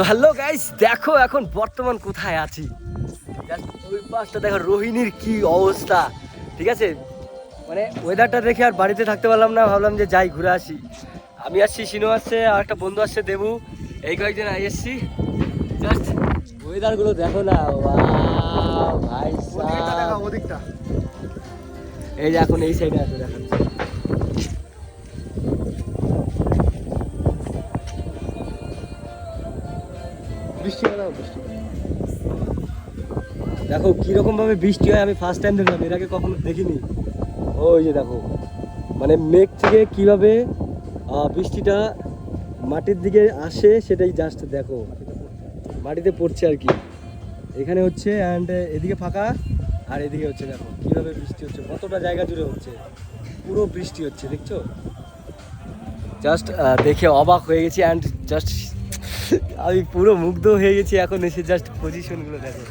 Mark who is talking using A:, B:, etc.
A: তো hello guys, দেখো এখন বর্তমান কোথায় আছি। ওই পাশটা দেখো, রোহিণীর কি অবস্থা। ঠিক আছে, মানে ওয়েদারটা দেখে আর বাড়িতে থাকতে পারলাম না, ভাবলাম যে যাই ঘুরে আসি। আমি আসছি, সিনো আসছে, আর একটা বন্ধু আসছে দেবু, এই কয়েকজন এসছি। জাস্ট ওয়েদারগুলো দেখো না, ওয়াও ভাই সাহেব।
B: ওদিকটা
A: এই যে এখন এই সাইডে আছে, দেখো বৃষ্টি হয় না, বৃষ্টি দেখো কিরকম ভাবে বৃষ্টি হয়। আমি ফার্স্ট টাইম দেখলাম, এর আগে কখনো দেখিনি। ওই যে দেখো, মানে মেঘ থেকে কিভাবে বৃষ্টিটা মাটির দিকে আসে, সেটাই জাস্ট দেখো, মাটিতে পড়ছে আর কি। এখানে হচ্ছে অ্যান্ড এদিকে ফাঁকা, আর এদিকে হচ্ছে দেখো কিভাবে বৃষ্টি হচ্ছে, কতটা জায়গা জুড়ে হচ্ছে, পুরো বৃষ্টি হচ্ছে, দেখছো। জাস্ট দেখে অবাক হয়ে গেছি, অ্যান্ড জাস্ট আমি পুরো মুগ্ধ হয়ে গেছি এখন এসে। জাস্ট পজিশনগুলো দেখো।